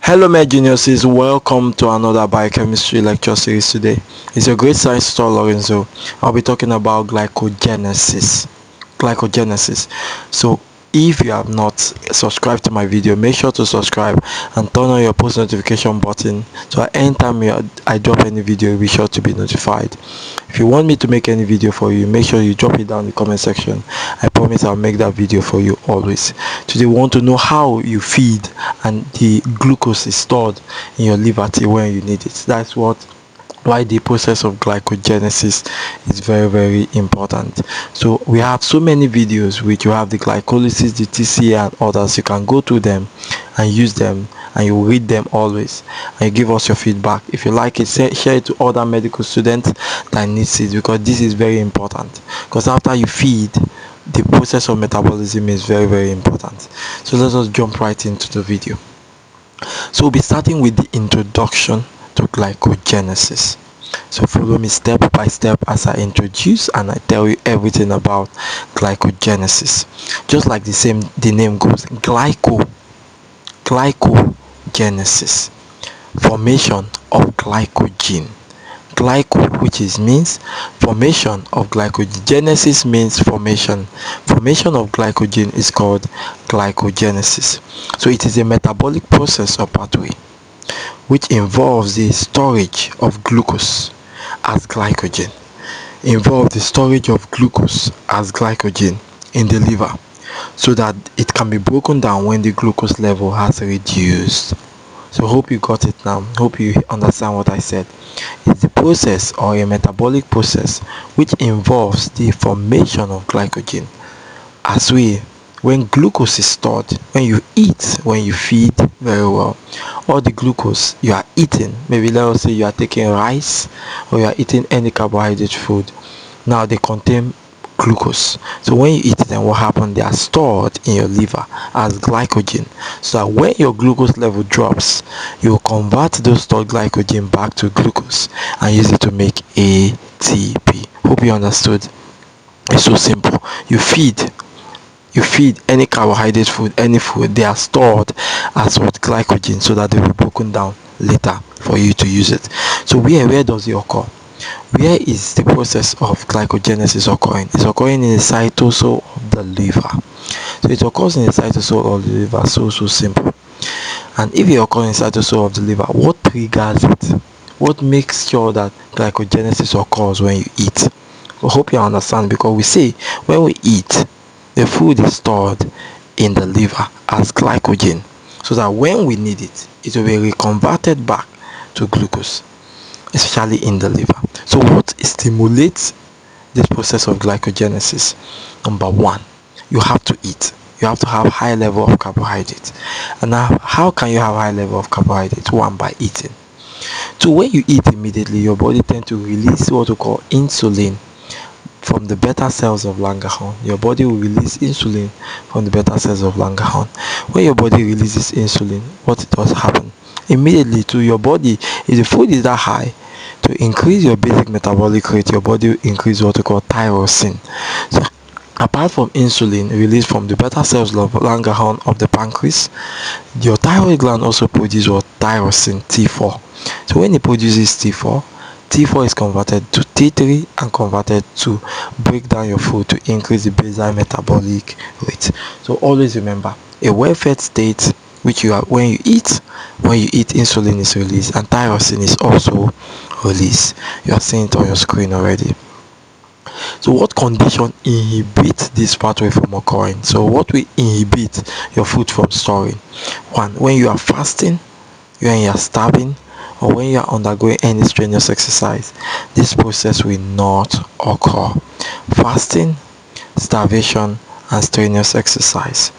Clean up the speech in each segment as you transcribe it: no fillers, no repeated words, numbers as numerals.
Hello my geniuses, welcome to another biochemistry lecture series today. It's a great science tutor Lorenzo. I'll be talking about glycogenesis. So if you have not subscribed to my video, make sure to subscribe and turn on your post notification button so at any time I drop any video, you'll be sure to be notified. If you want me to make any video for you, make sure you drop it down in the comment section. I promise I'll make that video for you always. Today we want to know how you feed and the glucose is stored in your liver till when you need it. That's why the process of glycogenesis is very important. So we have so many videos which you have the glycolysis, the TCA and others. You can go to them and use them, and you read them always, and you give us your feedback. If you like it, share it to other medical students that needs it, because this is very important. Because after you feed, the process of metabolism is very important. So let us jump right into the video. So we'll be starting with the introduction to glycogenesis. So follow me step by step as I introduce and I tell you everything about glycogenesis. Just like the name goes, glycogenesis, formation of glycogen. Glyco, which means formation of glycogen. Genesis means formation. Formation of glycogen is called glycogenesis. So it is a metabolic process or pathway which involves the storage of glucose as glycogen. In the liver, so that it can be broken down when the glucose level has reduced. So hope you got it now. Hope you understand what I said. It's the process or a metabolic process which involves the formation of glycogen. When glucose is stored, when you eat, when you feed very well, all the glucose you are eating, maybe let us say you are taking rice or you are eating any carbohydrate food, now they contain glucose. So when you eat them, what happens? They are stored in your liver as glycogen, so that when your glucose level drops, you will convert those stored glycogen back to glucose and use it to make ATP. Hope you understood. It's so simple. You feed any carbohydrate food, any food, they are stored as what? Glycogen, so that they will be broken down later for you to use it. So where does it occur? Where is the process of glycogenesis occurring? It's occurring in the cytosol of the liver. So it occurs in the cytosol of the liver. So simple. And if it occurs in the cytosol of the liver, what triggers it? What makes sure that glycogenesis occurs when you eat? I hope you understand, because we say when we eat, the food is stored in the liver as glycogen, so that when we need it, it will be reconverted back to glucose, especially in the liver. So what stimulates this process of glycogenesis? Number one, you have to eat. You have to have high level of carbohydrates. And now, how can you have high level of carbohydrates? One, by eating. So when you eat immediately, your body tends to release what we call insulin from the beta cells of Langerhans. Your body will release insulin from the beta cells of Langerhans. When your body releases insulin, what does happen? Immediately to your body, if the food is that high, to increase your basic metabolic rate, your body will increase what we call tyrosine. So apart from insulin released from the beta cells of Langerhans of the pancreas, your thyroid gland also produces what? Tyrosine, T4. So when it produces T4 is converted to T3 and converted to break down your food to increase the basal metabolic rate. So always remember, a well-fed state, which you are when you eat, insulin is released and tyrosine is also released. You are seeing it on your screen already. So what condition inhibit this pathway from occurring? So what will inhibit your food from storing? One, when you are fasting, when you are starving, or when you are undergoing any strenuous exercise, this process will not occur. Fasting, starvation, and strenuous exercise.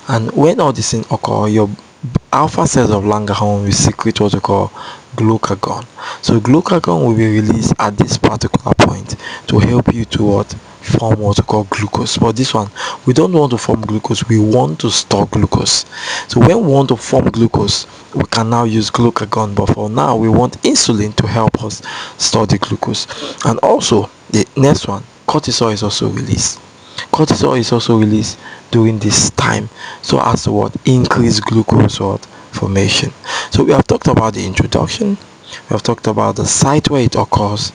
And when all these things occur, your alpha cells of Langerhans will secrete what we call glucagon. So glucagon will be released at this particular point to help you to form what we call glucose. But this one, we don't want to form glucose, we want to store glucose. So when we want to form glucose, we can now use glucagon, but for now we want insulin to help us store the glucose. And also the next one, cortisol is also released. Cortisol is also released during this time, so as to increase glucose formation. So we have talked about the introduction, we have talked about the site where it occurs,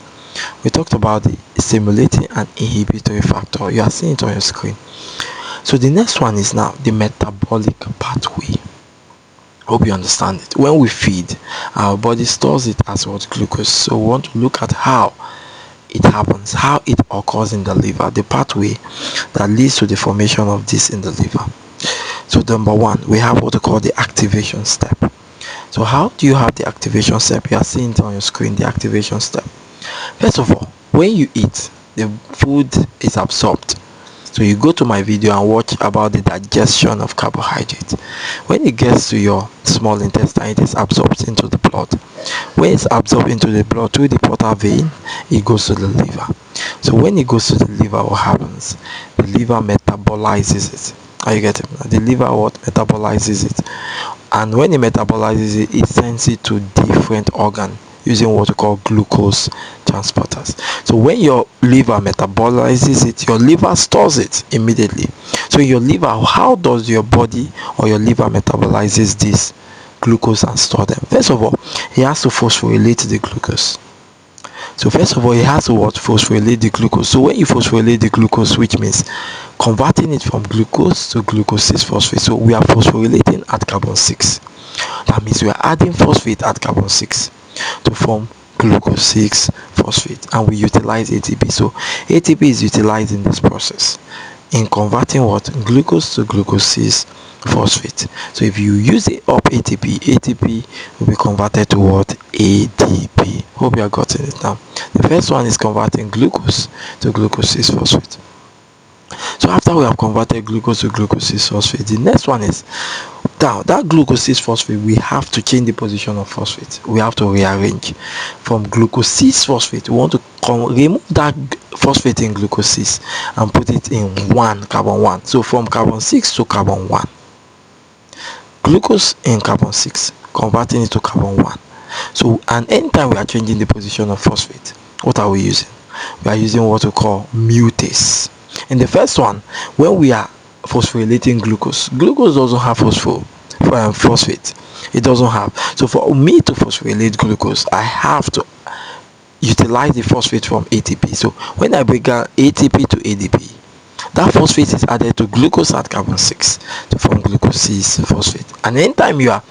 we talked about the stimulating and inhibitory factor. You are seeing it on your screen. So the next one is now the metabolic pathway. Hope you understand it. When we feed, our body stores it as what? Glucose. So we want to look at how it happens, how it occurs in the liver, the pathway that leads to the formation of this in the liver. So number one, we have what we call the activation step. So how do you have the activation step? You are seeing it on your screen, the activation step. First of all, when you eat, the food is absorbed. So you go to my video and watch about the digestion of carbohydrate. When it gets to your small intestine, it is absorbed into the blood. When it's absorbed into the blood through the portal vein, it goes to the liver. So when it goes to the liver, what happens? The liver metabolizes it. Are you getting it? The liver what? Metabolizes it. And when it metabolizes it, it sends it to different organs using what we call glucose transporters. So when your liver metabolizes it, your liver stores it immediately. So your liver, how does your body or your liver metabolizes this glucose and store them? First of all, it has to phosphorylate the glucose. So first of all, it has to what? Phosphorylate the glucose. So when you phosphorylate the glucose, which means converting it from glucose to glucose-6-phosphate. So we are phosphorylating at carbon 6. That means we are adding phosphate at carbon 6 to form glucose-6-phosphate, and we utilize ATP. So ATP is utilized in this process in converting what? Glucose to glucose-6-phosphate. So if you use it up ATP will be converted to what? ADP. Hope you have gotten it now. The first one is converting glucose to glucose-6-phosphate. So after we have converted glucose to glucose-6-phosphate, the next one is now that glucose-6-phosphate, we have to change the position of phosphate. We have to rearrange from glucose-6-phosphate. We want to remove that phosphate in glucose-6 and put it in carbon 1. So from carbon 6 to carbon 1. Glucose in carbon 6, converting it to carbon 1. So, and anytime we are changing the position of phosphate, what are we using? We are using what we call mutase. In the first one, when we are phosphorylating glucose doesn't have phosphate. It doesn't have. So for me to phosphorylate glucose, I have to utilize the phosphate from ATP. So when I break down ATP to ADP, that phosphate is added to glucose at carbon 6 to form glucose-6-phosphate. And anytime you are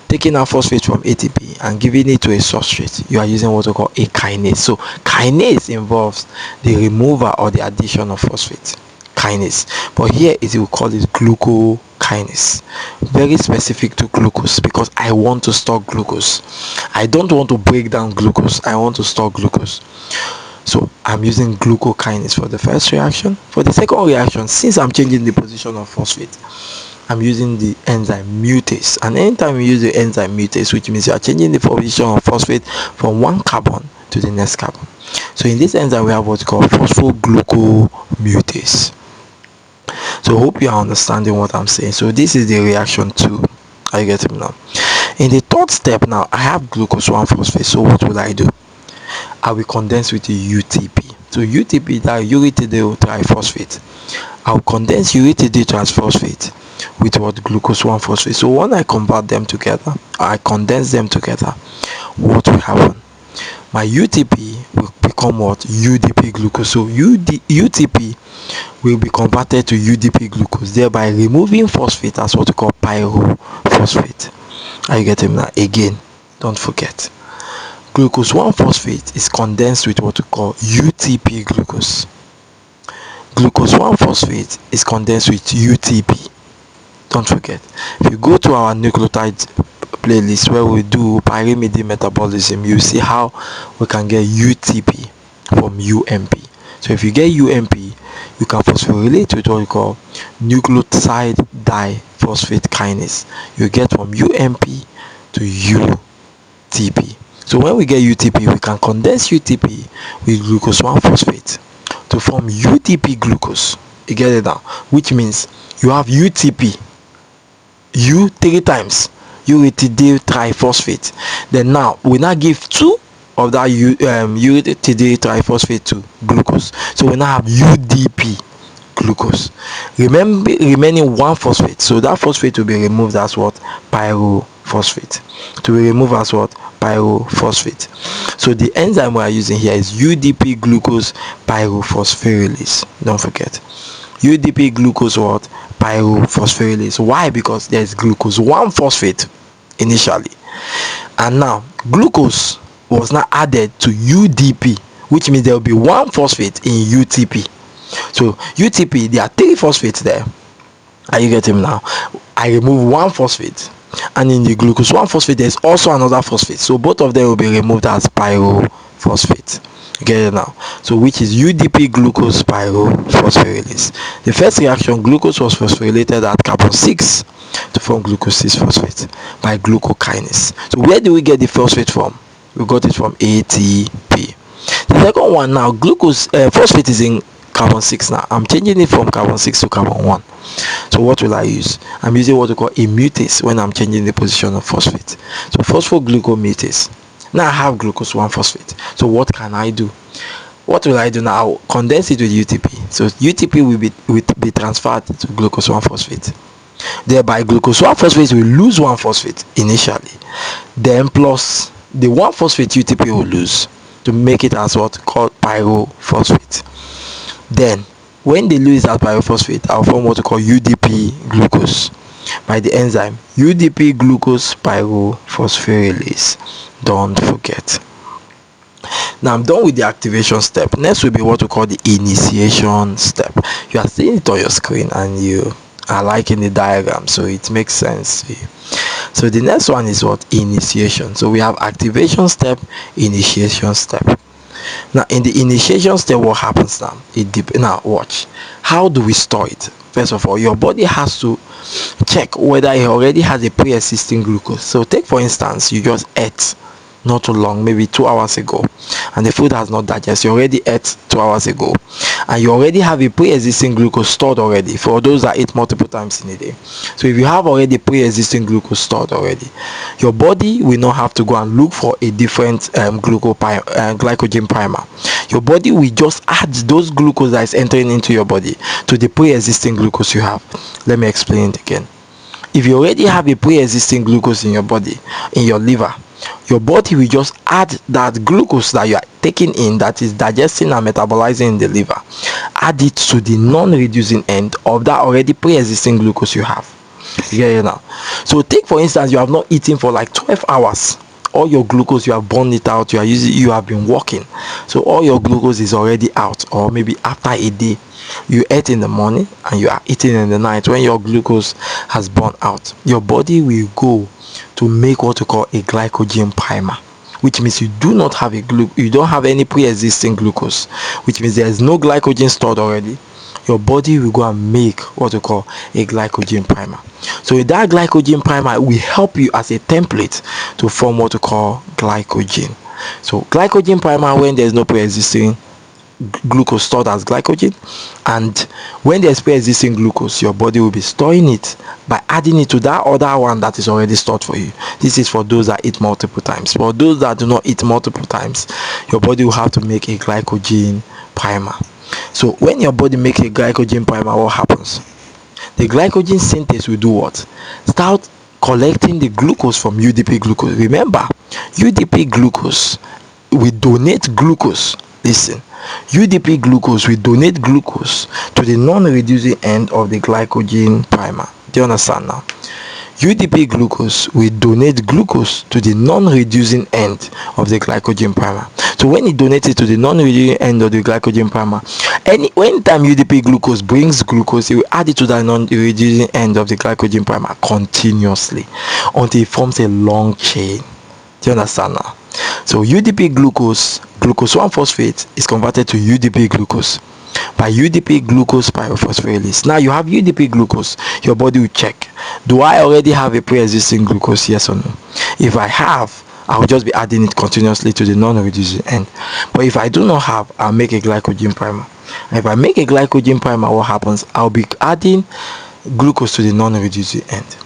taking out phosphate from ATP and giving it to a substrate, you are using what we call a kinase. So kinase involves the removal or the addition of phosphate. Kinase. But here it will call it glucokinase. Very specific to glucose, because I want to store glucose. I don't want to break down glucose. I want to store glucose. So I'm using glucokinase for the first reaction. For the second reaction, since I'm changing the position of phosphate, I'm using the enzyme mutase. And anytime you use the enzyme mutase, which means you are changing the position of phosphate from one carbon to the next carbon. So in this enzyme, we have what's called phosphoglucomutase. So hope you are understanding what I'm saying. So this is the reaction 2. Are you getting me now? In the third step now, I have glucose-1-phosphate. So what will I do? I will condense with the UTP. So UTP, that uratidyl triphosphate. I will condense uratidyl triphosphate with what? Glucose-1-phosphate. So when I convert them together, I condense them together, what will happen? My UTP will become what? UDP-Glucose. So UTP will be converted to UDP-Glucose, thereby removing phosphate as what we call pyrophosphate. Are you getting me now? Again, don't forget, glucose-1-phosphate is condensed with what we call UTP-Glucose. Glucose-1-phosphate is condensed with UTP. Don't forget, if you go to our nucleotide playlist where we do pyrimidine metabolism, you see how we can get UTP from UMP. So if you get UMP, you can phosphorylate with what we call nucleotide diphosphate kinase. You get from UMP to UTP. So when we get UTP, we can condense UTP with glucose-1-phosphate to form UDP-Glucose. You get it now? Which means you have UTP, U 3 times uratidyl triphosphate. Then now we now give 2 of that uratidyl triphosphate to glucose. So we now have UDP-Glucose. Remaining 1 phosphate. So that phosphate will be removed as what? Pyrophosphate. pyrophosphate. To be removed as what? Pyrophosphate. So the enzyme we are using here is UDP-Glucose pyrophosphorylase. Don't forget. UDP-Glucose what? Pyrophosphorylase. Why? Because there is glucose-1-phosphate initially, and now glucose was now added to UDP, which means there will be 1 phosphate in UTP. So UTP, there are 3 phosphates there. Are you getting me now? I remove 1 phosphate, and in the glucose-1-phosphate there is also another phosphate, so both of them will be removed as pyrophosphate. You get it now? So which is UDP-Glucose pyrophosphorylase. The first reaction, glucose was phosphorylated at carbon 6 to form glucose-6-phosphate by glucokinase. So where do we get the phosphate from? We got it from ATP. The second one now, glucose phosphate is in carbon 6 now. I'm changing it from carbon 6 to carbon 1. So what will I use? I'm using what we call a mutase when I'm changing the position of phosphate. So phosphoglucomutase. Now I have glucose-1-phosphate. So what can I do? What will I do now? I'll condense it with UTP. So UTP will be transferred to glucose-1-phosphate. Thereby glucose-1-phosphate will lose 1 phosphate initially. Then plus the 1 phosphate UTP will lose to make it as what called pyrophosphate. Then when they lose that pyrophosphate, I'll form what we call UDP-Glucose by the enzyme UDP-Glucose pyrophosphorylase. Don't forget. Now I'm done with the activation step. Next will be what we call the initiation step. You are seeing it on your screen and you are liking the diagram, so it makes sense to you. So the next one is what? Initiation. So we have activation step, initiation step. Now in the initiation step, what happens now? Now watch. How do we store it? First of all, your body has to check whether it already has a pre-existing glucose. So take for instance, you just ate not too long, maybe 2 hours ago, and the food has not digested. You already ate 2 hours ago, and you already have a pre-existing glucose stored already for those that eat multiple times in a day. So if you have already pre-existing glucose stored already, your body will not have to go and look for a different glycogen primer. Your body will just add those glucose that is entering into your body to the pre-existing glucose you have. Let me explain it again. If you already have a pre-existing glucose in your body, in your liver, your body will just add that glucose that you are taking in, that is digesting and metabolizing in the liver, add it to the non-reducing end of that already pre-existing glucose you have. You get it now? So take for instance, you have not eaten for like 12 hours. All your glucose, you have burned it out. You have been walking, so all your glucose is already out. Or maybe after a day, you ate in the morning and you are eating in the night. When your glucose has burned out, your body will go to make what we call a glycogen primer, which means you do not have you don't have any pre-existing glucose, which means there is no glycogen stored already. Your body will go and make what we call a glycogen primer. So that glycogen primer will help you as a template to form what we call glycogen. So glycogen primer, when there is no pre-existing glucose stored as glycogen, and when there's pre-existing glucose, your body will be storing it by adding it to that other one that is already stored for you. This is for those that eat multiple times. For those that do not eat multiple times, your body will have to make a glycogen primer. So when your body makes a glycogen primer, what happens? The glycogen synthase will do what? Start collecting the glucose from UDP-Glucose. Remember, UDP-Glucose will donate glucose. Listen, UDP-Glucose will donate glucose to the non-reducing end of the glycogen primer. Do you understand now? UDP-Glucose will donate glucose to the non-reducing end of the glycogen primer. So when it donates it to the non-reducing end of the glycogen primer, anytime UDP-Glucose brings glucose, it will add it to the non-reducing end of the glycogen primer continuously until it forms a long chain. Do you understand now? So UDP-Glucose, glucose-1-phosphate is converted to UDP-Glucose by UDP-Glucose pyrophosphorylase. Now you have UDP-Glucose. Your body will check, do I already have a pre-existing glucose, yes or no? If I have, I will just be adding it continuously to the non-reducing end. But if I do not have, I'll make a glycogen primer. And if I make a glycogen primer, what happens? I'll be adding glucose to the non-reducing end.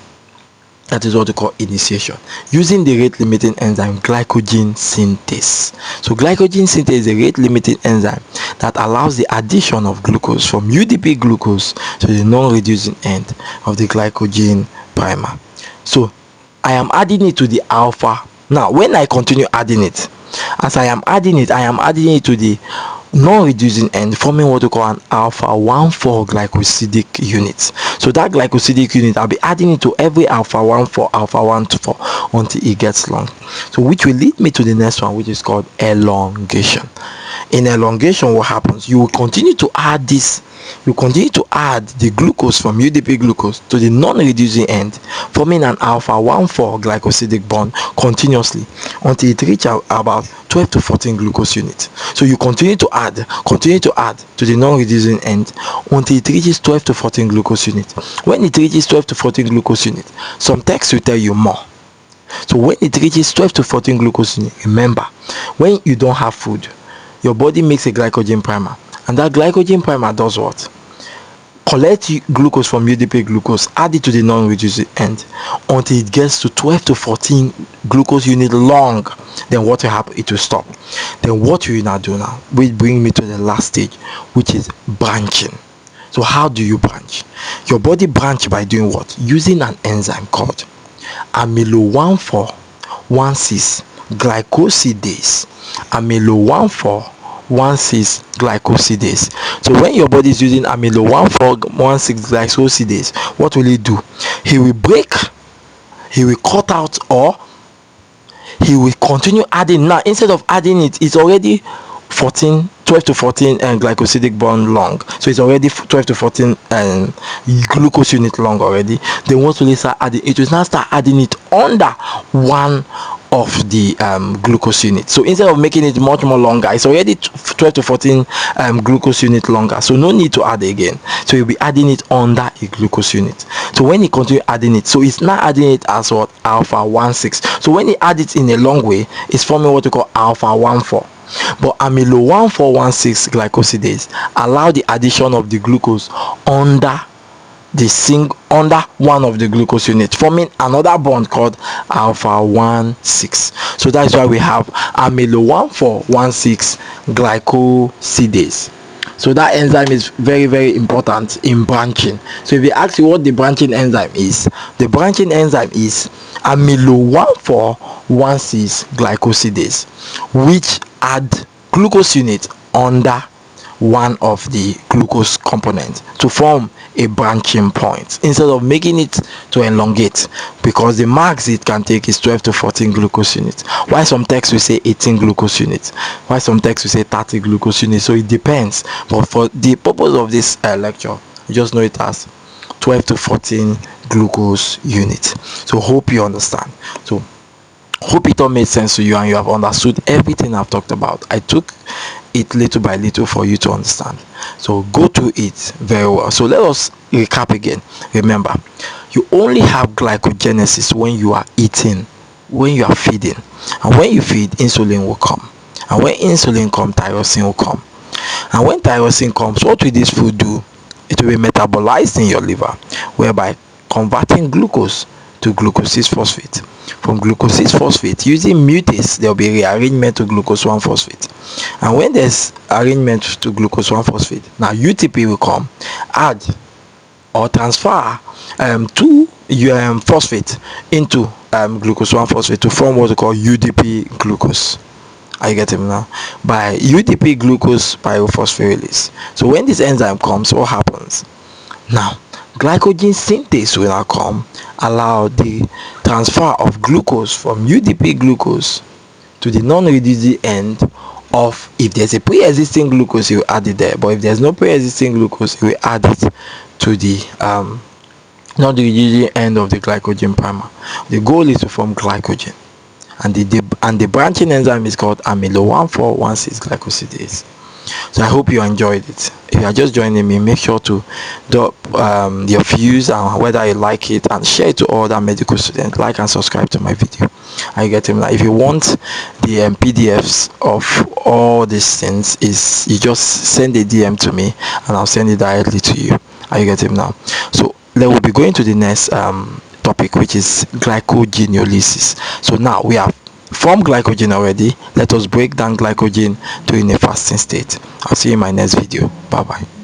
That is what we call initiation, using the rate limiting enzyme glycogen synthase. So glycogen synthase is a rate limiting enzyme that allows the addition of glucose from UDP-Glucose to the non-reducing end of the glycogen primer. So I am adding it to the alpha. Now when I continue adding it, as I am adding it to the non-reducing end, forming what we call an alpha 1,4 glycosidic unit. So that glycosidic unit, I'll be adding it to every alpha 1,4, alpha 1,4 until it gets long. So which will lead me to the next one, which is called elongation. In elongation, what happens? You will continue to add this. You continue to add the glucose from UDP-Glucose to the non-reducing end, forming an alpha 1,4 glycosidic bond continuously until it reaches about 12 to 14 glucose units. So you continue to add to the non-reducing end until it reaches 12 to 14 glucose units. When it reaches 12 to 14 glucose units, some text will tell you more. So when it reaches 12 to 14 glucose units, remember, when you don't have food, your body makes a glycogen primer, and that glycogen primer does what? Collect glucose from UDP-Glucose, add it to the non-reducing end until it gets to 12 to 14 glucose unit long. Then what will happen? It will stop. Then what will you now do now? Which brings me to the last stage, which is branching. So how do you branch? Your body branch by doing what? Using an enzyme called amylo 1,4,1,6 glycosidase. Amylo 1,4,1,6 glycosidase. So when your body is using amylo 1,4,1,6 glycosidase, what will it do? He will break, he will cut out, or he will continue adding. Now instead of adding it, it's already 12 to 14 glycosidic bond long, so it's already 12 to 14 glucose unit long already. Then once we start adding, it will now start adding it under one of the glucose unit. So instead of making it much more longer, it's already 12 to 14 glucose unit longer, so no need to add again. So you'll be adding it under a glucose unit. So when you continue adding it, so it's now adding it as what? Alpha 1,6. So when you add it in a long way, it's forming what we call alpha 1,4. But amylo 1,4,1,6 glycosidase allow the addition of the glucose under one of the glucose units, forming another bond called alpha 1,6. So that's why we have amylo 1,4,1,6 glycosidase. So that enzyme is very, very important in branching. So if you ask you what the branching enzyme is, the branching enzyme is amylo 1,4,1,6 glycosidase, which add glucose unit under one of the glucose components to form a branching point instead of making it to elongate, because the max it can take is 12 to 14 glucose units, while some texts will say 18 glucose units, while some texts will say 30 glucose units. So it depends, but for the purpose of this lecture, just know it as 12 to 14 glucose units. So hope you understand. So hope it all made sense to you and you have understood everything I've talked about. I took it little by little for you to understand, so go through it very well. So let us recap again. Remember, you only have glycogenesis when you are eating, when you are feeding, and when you feed, insulin will come, and when insulin comes, tyrosine will come, and when tyrosine comes, what will this food do? It will be metabolized in your liver, whereby converting glucose to glucose-6-phosphate. From glucose-6-phosphate, using mutase, there will be rearrangement to glucose-1-phosphate, and when there's arrangement to glucose-1-phosphate, now UTP will come, add or transfer to phosphate into glucose-1-phosphate to form what we call UDP-Glucose. Are you getting me now? By UDP-Glucose pyrophosphorylase. So when this enzyme comes, what happens? Now glycogen synthase will now come, allow the transfer of glucose from UDP-Glucose to the non-reducing end of, if there's a pre-existing glucose, you will add it there, but if there's no pre-existing glucose, you will add it to the non-reducing end of the glycogen primer. The goal is to form glycogen, and the branching enzyme is called amylo 1,4,1,6 glycosidase. So I hope you enjoyed it. If you are just joining me, make sure to drop your views and whether you like it, and share it to all other medical students. Like and subscribe to my video. Are you getting that? If you want the PDFs of all these things, is you just send a DM to me and I'll send it directly to you. Are you getting now? So then we'll be going to the next topic, which is glycogenolysis. So now we have formed glycogen already. Let us break down glycogen during a fasting state. I'll see you in my next video. Bye bye.